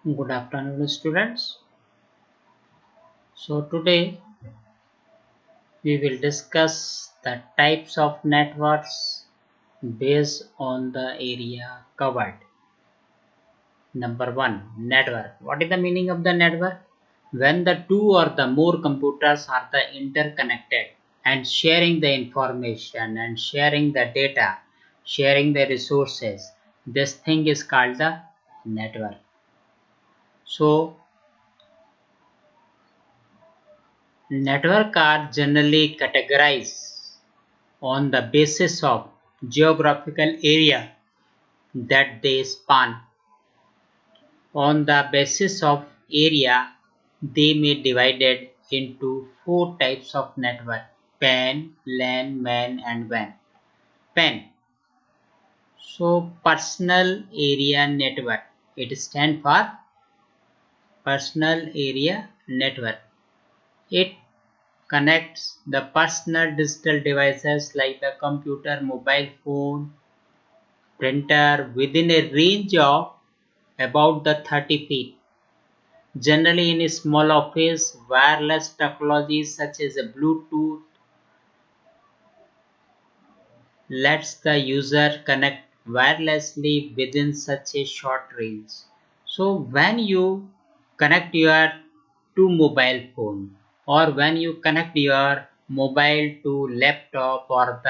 Good afternoon, students. So, today we will discuss the types of networks based on the area covered. Number one, network. What is the meaning of the network? When the two or the more computers are the interconnected and sharing the information and sharing the data, sharing the resources, this thing is called the network. So, networks are generally categorized on the basis of geographical area that they span. On the basis of area, they may be divided into four types of network: PAN, LAN, MAN, and WAN. PAN. So, Personal Area Network. It stands for Personal Area Network. It connects the personal digital devices like the computer, mobile phone, printer within a range of about the 30 feet. Generally in a small office, wireless technologies such as a Bluetooth lets the user connect wirelessly within such a short range. So when you connect your to mobile phone or when you connect your mobile to laptop or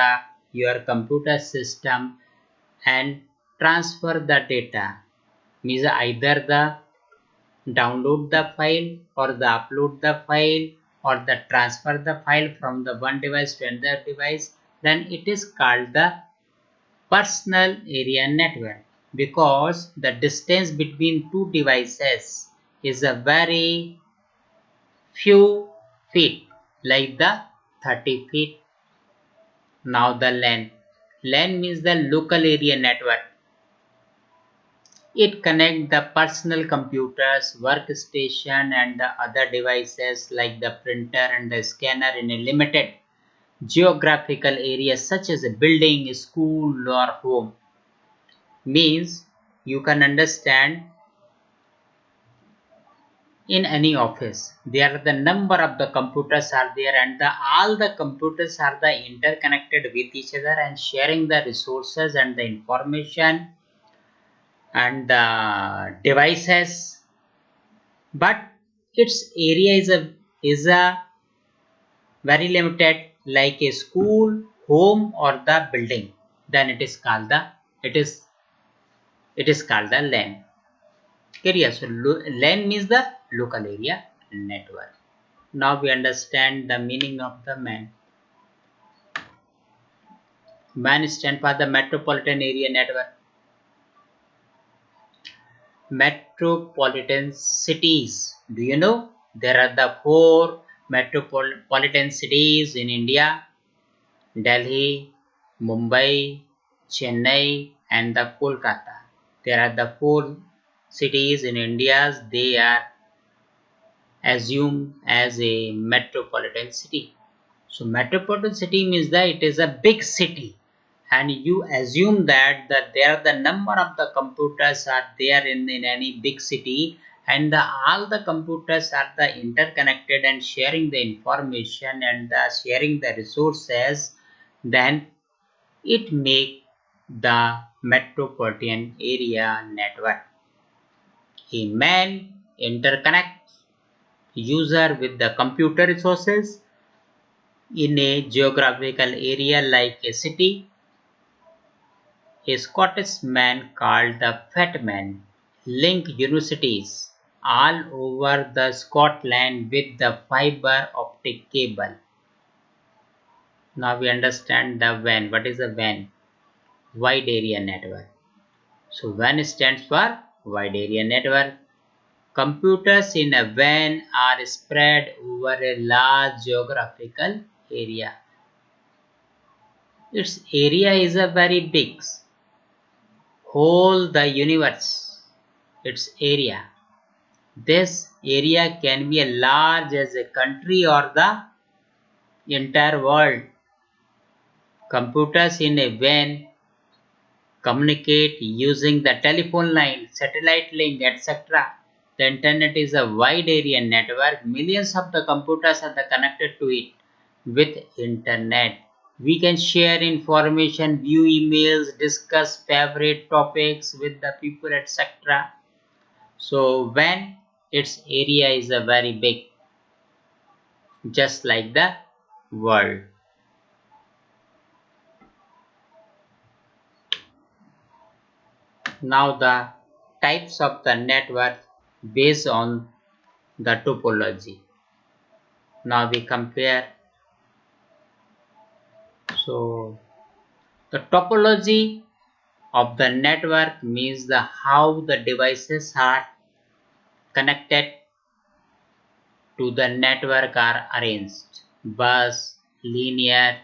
your computer system and transfer the data, means either the download the file or the upload the file or the transfer the file from the one device to another device, then it is called the personal area network, because the distance between two devices is a very few feet, like the 30 feet. Now the LAN. LAN means the local area network. It connects the personal computers, workstation and the other devices like the printer and the scanner in a limited geographical area such as a building, school or home. Means you can understand in any office there are the number of the computers are there and all the computers are the interconnected with each other and sharing the resources and the information and the devices, but its area is a very limited like a school, home or the building, then it is called the LAN area. So LAN means the local area network. Now we understand the meaning of the MAN. MAN stands for the metropolitan area network. Metropolitan cities, do you know there are the four metropolitan cities in India: Delhi, Mumbai, Chennai and the Kolkata. There are the four cities in India. They are assumed as a metropolitan city. So metropolitan city means that it is a big city, and you assume that there are the number of the computers are there in any big city, and all the computers are the interconnected and sharing the information and sharing the resources, then it make the metropolitan area network. A man interconnects user with the computer resources in a geographical area like a city. A Scottish man called the Fat Man linked universities all over the Scotland with the fiber optic cable. Now we understand the WAN. What is the WAN? Wide Area Network. So WAN stands for Wide Area Network. Computers in a WAN are spread over a large geographical area. Its area is a very big, whole the universe, its area. This area can be as large as a country or the entire world. Computers in a WAN communicate using the telephone line, satellite link, etc. The internet is a wide area network. Millions of the computers are connected to it. With internet, we can share information, view emails, discuss favorite topics with the people, etc. So when its area is a very big, just like the world. Now the types of the network based on the topology. Now we compare. So the topology of the network means the how the devices are connected to the network are arranged. Bus, linear,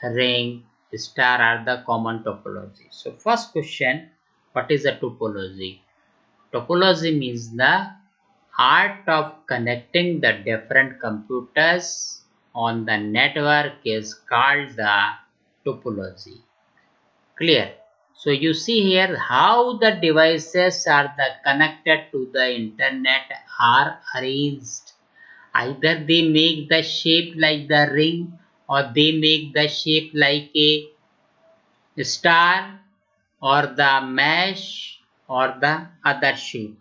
ring, star are the common topology. So first question, what is a topology? Topology means the art of connecting the different computers on the network is called the topology. Clear? So you see here how the devices are connected to the internet are arranged. Either they make the shape like the ring or they make the shape like a star or the mesh or the other shape.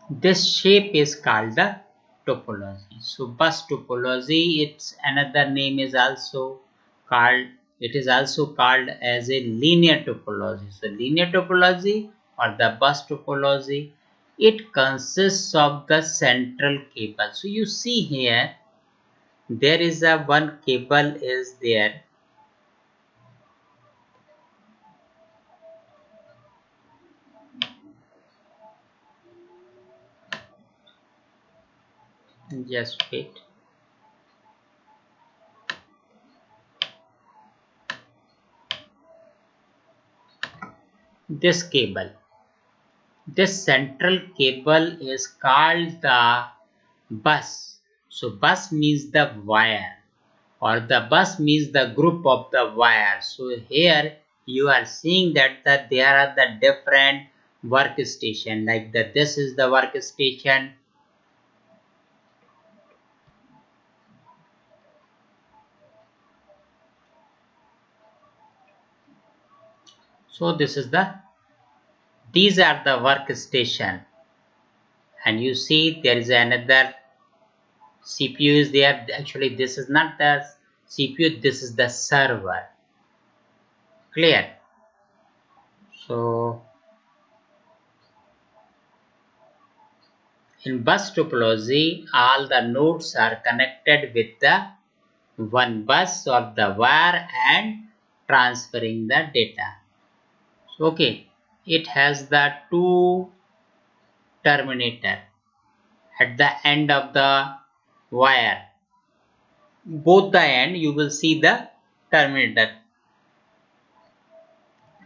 This shape is called the topology. So bus topology, its another name is also called, it is also called as a linear topology. So linear topology or the bus topology, it consists of the central cable. So you see here, there is a one cable is there. Just wait. This cable. This central cable is called the bus. So bus means the wire or the bus means the group of the wire. So here you are seeing that there are the different workstation like that. This is the workstation. So this is these are the workstation, and you see there is another CPU is there. Actually this is not the CPU, this is the server. Clear? So in bus topology, all the nodes are connected with the one bus or the wire and transferring the data. So, okay, it has the two terminator at the end of the wire. Both the end you will see the terminator.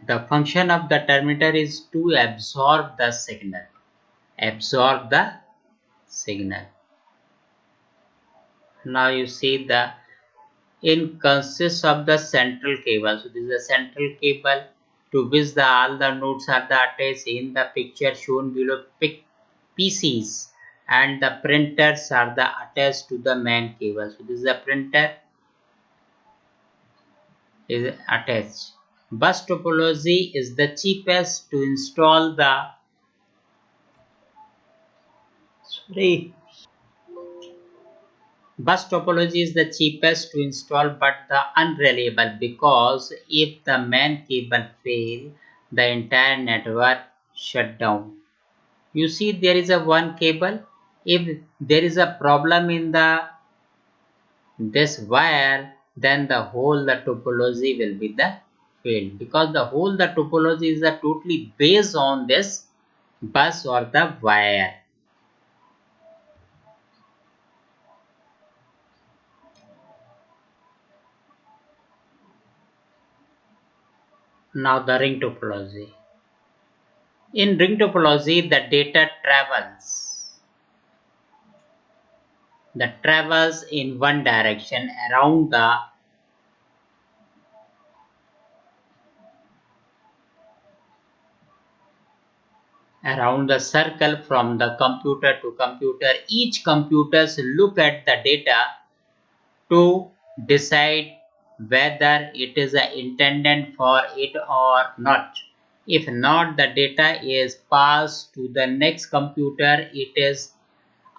The function of the terminator is to absorb the signal. Absorb the signal. Now you see the in consists of the central cable. So this is the central cable to which all the nodes are attached in the picture shown below. PCs and the printers are attached to the main cable. So this is the printer is attached. Bus topology is the cheapest to install the sorry. Bus topology is the cheapest to install but the unreliable because if the main cable fail, the entire network shut down. You see there is a one cable. If there is a problem in this wire, then the whole the topology will be the failed because the whole the topology is totally based on this bus or the wire. Now the ring topology. In ring topology, the data travels in one direction around the around the circle from the computer to computer. Each computers look at the data to decide whether it is intended for it or not. If not, the data is passed to the next computer. It is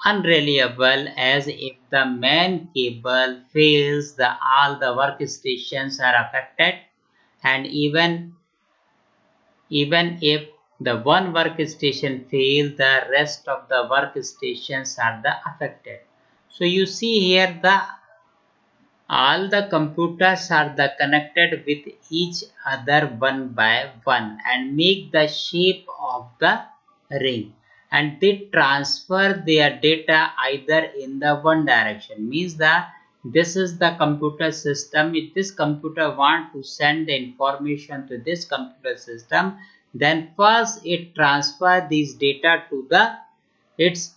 unreliable, as if the main cable fails, all the workstations are affected, and even if the one workstation fails, the rest of the workstations are the affected. So you see here all the computers are the connected with each other one by one and make the shape of the ring, and they transfer their data either in the one direction, means that this is the computer system. If this computer want to send the information to this computer system, then first it transfer these data to the its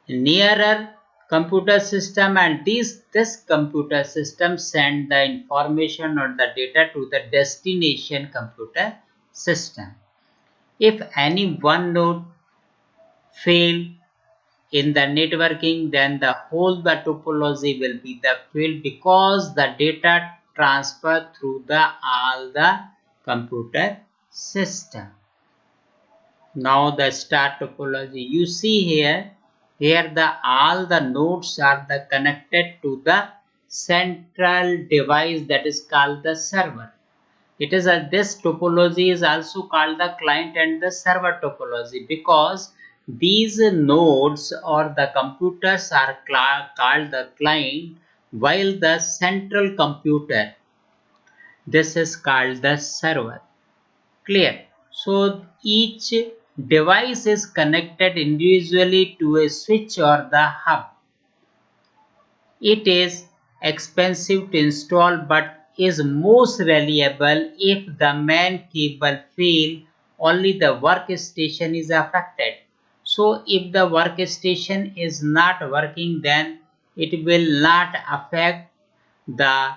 nearer computer system, and this computer system send the information or the data to the destination computer system. If any one node fail in the networking, then the whole the topology will be the failed, because the data transfer through the all the computer system. Now the star topology. You see here all the nodes are the connected to the central device that is called the server. It is this topology is also called the client and the server topology, because these nodes or the computers are called the client, while the central computer, this is called the server. Clear? So each device is connected individually to a switch or the hub. It is expensive to install but is most reliable. If the main cable fails, only the workstation is affected. So if the workstation is not working, then it will not affect the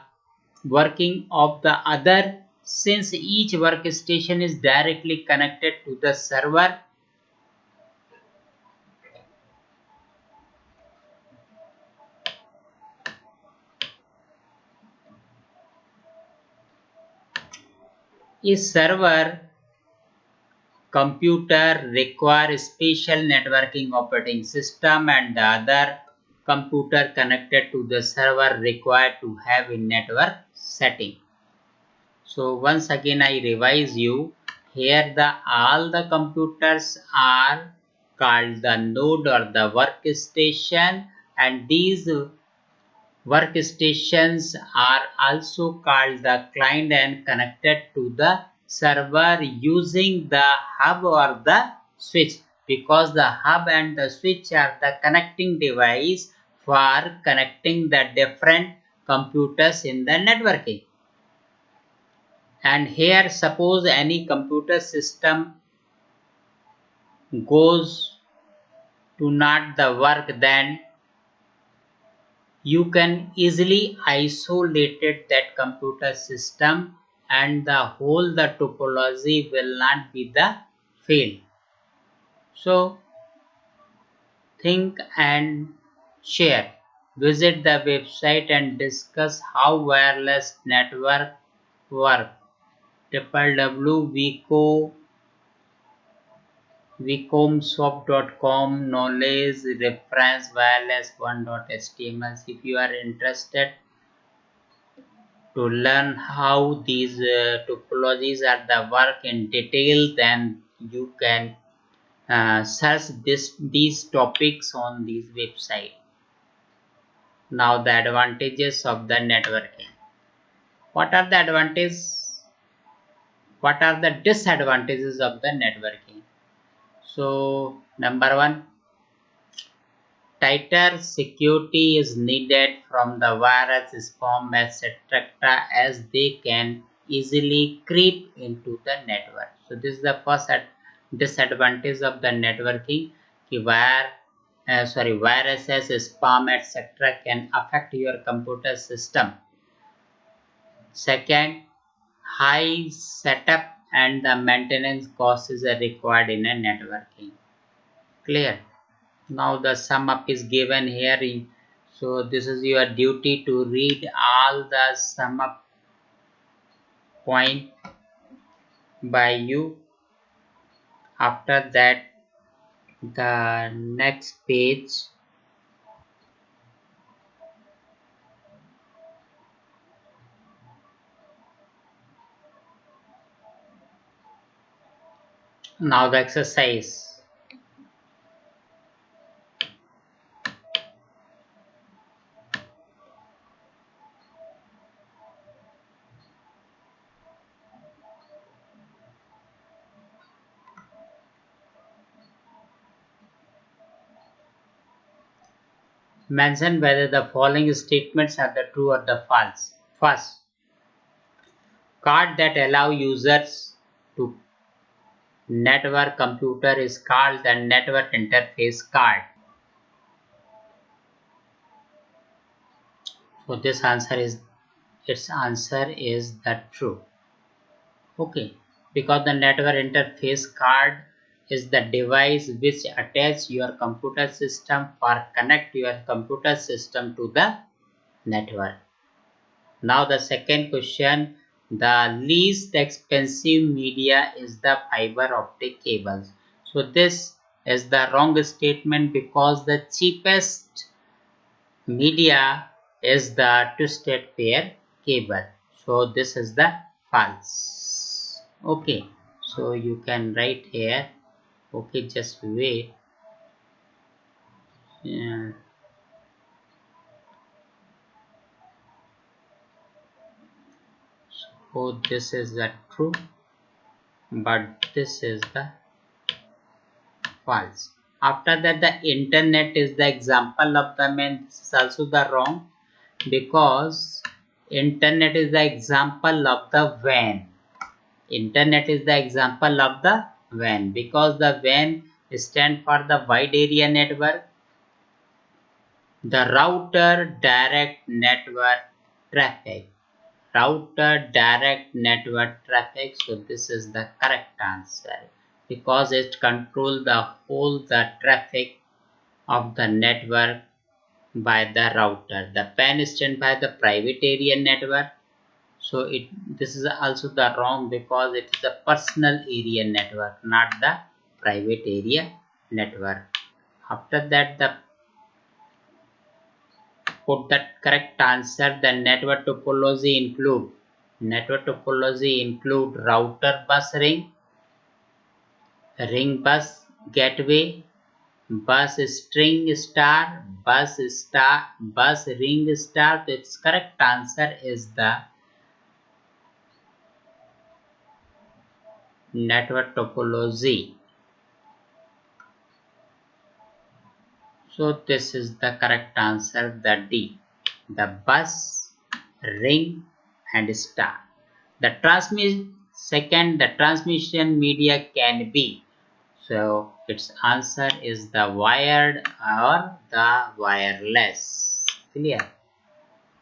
working of the other, since each workstation is directly connected to the server. A server computer require special networking operating system, and the other computer connected to the server required to have a network setting. So once again I revise you. Here all the computers are called the node or the workstation, and these workstations are also called the client and connected to the server using the hub or the switch, because the hub and the switch are the connecting device for connecting the different computers in the networking. And here suppose any computer system goes to not the work, then you can easily isolate that computer system, and the whole the topology will not be the fail. So think and share. Visit the website and discuss how wireless network work. www.vicomsoft.com knowledge reference wireless 1.html. If you are interested to learn how these topologies are the work in detail, then you can search these topics on this website. Now the advantages of the networking. What are the advantages? What are the disadvantages of the networking? So number one, tighter security is needed from the virus, spam, etc., as they can easily creep into the network. So this is the first disadvantage of the networking. Viruses, spam, etc. can affect your computer system. Second, high setup and the maintenance cost is required in a networking. Clear? Now the sum up is given here. So this is your duty to read all the sum up point by you. After that, the next page. Now the exercise. Mention whether the following statements are the true or the false. First, card that allow users to network computer is called the network interface card. So this answer is, its answer is the true. Okay, because the network interface card is the device which attaches your computer system for connect your computer system to the network. Now the second question, the least expensive media is the fiber optic cables. So this is the wrong statement because the cheapest media is the twisted pair cable. So this is the false. Okay, so you can write here. Okay, just wait. Yeah. So this is the true, but this is the false. After that, the internet is the example of the man. This is also the wrong because internet is the example of the WAN. Internet is the example of the WAN because the WAN stand for the wide area network. The router direct network traffic. Router direct network traffic. So this is the correct answer because it controls the whole the traffic of the network by the router. The PAN stand by the private area network. So this is also the wrong because it is a personal area network, not the private area network. After that, the put the correct answer. The network topology include router bus ring bus gateway, bus string star, bus ring star. Its correct answer is the network topology. So this is the correct answer, the D. The bus, ring and star. The transmission media can be. So its answer is the wired or the wireless. Clear?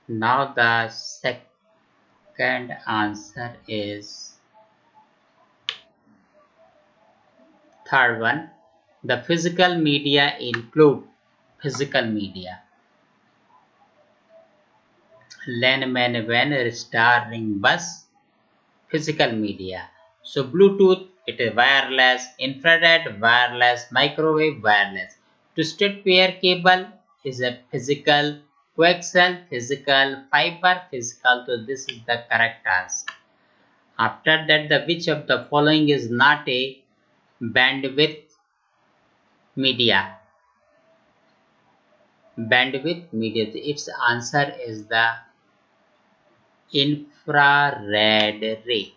Now the second answer is third one. The physical media include physical media. LAN, MAN, WAN, star, ring, bus, physical media. So Bluetooth, it is wireless, infrared, wireless, microwave, wireless. Twisted pair cable is a physical, coaxial, physical, fiber, physical. So this is the correct answer. After that, the which of the following is not a bandwidth media? Bandwidth media. Its answer is the infrared ray.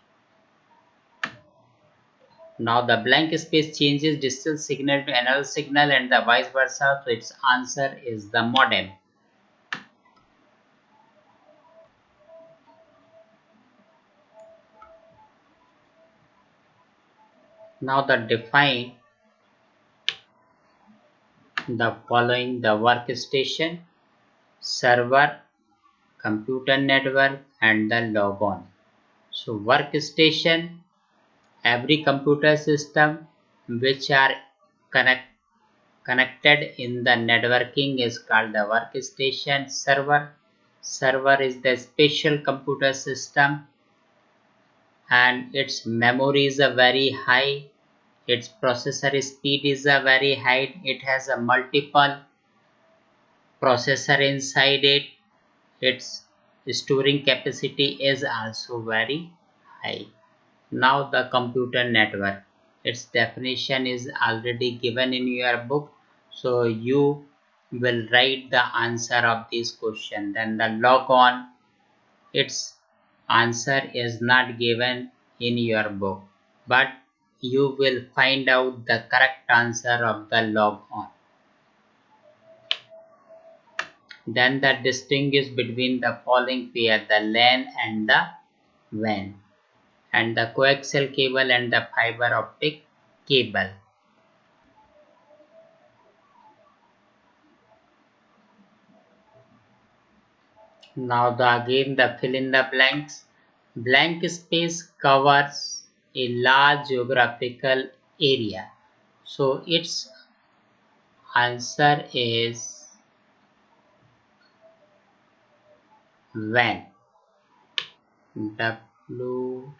Now the blank space changes digital signal to analog signal and the vice versa. So its answer is the modem. Now the define the following: the workstation, server, computer network and the logon. So workstation Every computer system which are connect, connected in the networking is called the workstation. Server is the special computer system and its memory is a very high, its processor speed is a very high, it has a multiple processor inside it, its storing capacity is also very high. Now the computer network, its definition is already given in your book, so you will write the answer of this question. Then the logon, its answer is not given in your book, but you will find out the correct answer of the logon. Then the distinguish between the following pair, the LAN and the WAN, and the coaxial cable and the fiber optic cable. Now again the fill in the blanks. Blank space covers a large geographical area. So its answer is WAN. W.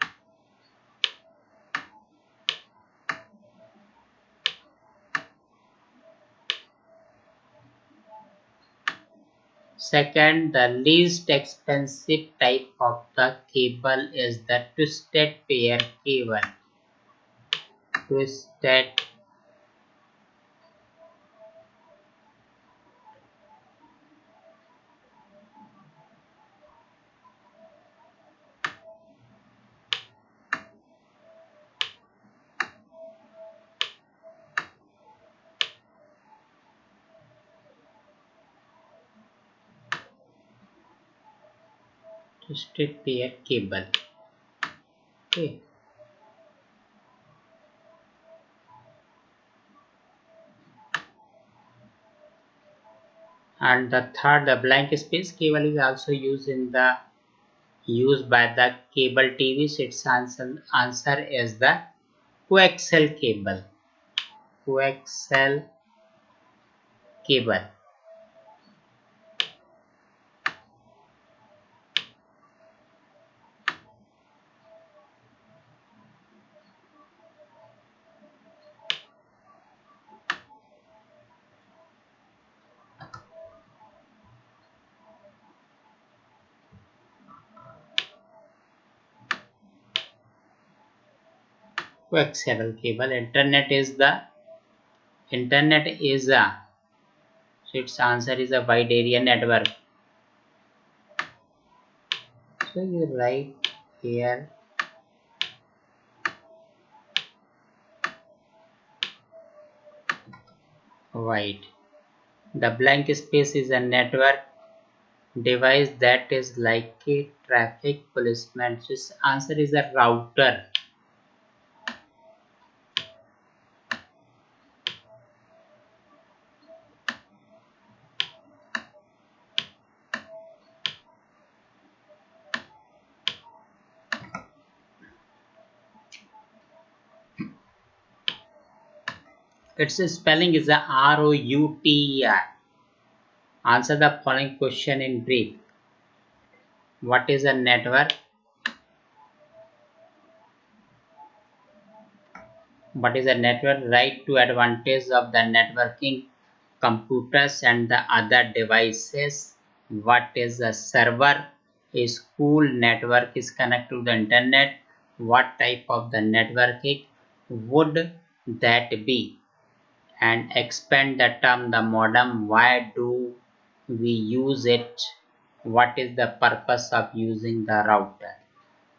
Second, the least expensive type of the cable is the twisted pair cable. Twisted pair cable. Okay. And the third, the blank space cable is also used by the cable TVs. Its answer is the coaxial cable. Coaxial cable. Coaxial cable. Internet is a, so its answer is a wide area network. So you write here wide. The blank space is a network device that is like a traffic policeman. So its answer is a router. Its spelling is a ROUTER. Answer the following question in brief. What is a network? What is a network? Write two advantages of the networking computers and the other devices. What is a server? A school network is connected to the internet. What type of the networking would that be? And expand the term the modem. Why do we use it? What is the purpose of using the router?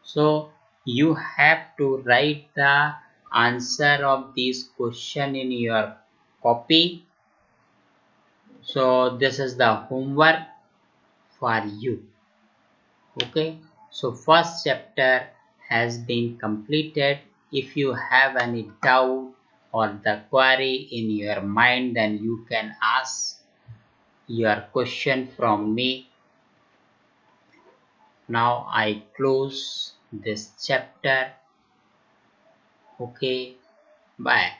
So you have to write the answer of this question in your copy. So this is the homework for you. Okay, so first chapter has been completed. If you have any doubt or the query in your mind, then you can ask your question from me. Now I close this chapter. Okay, bye.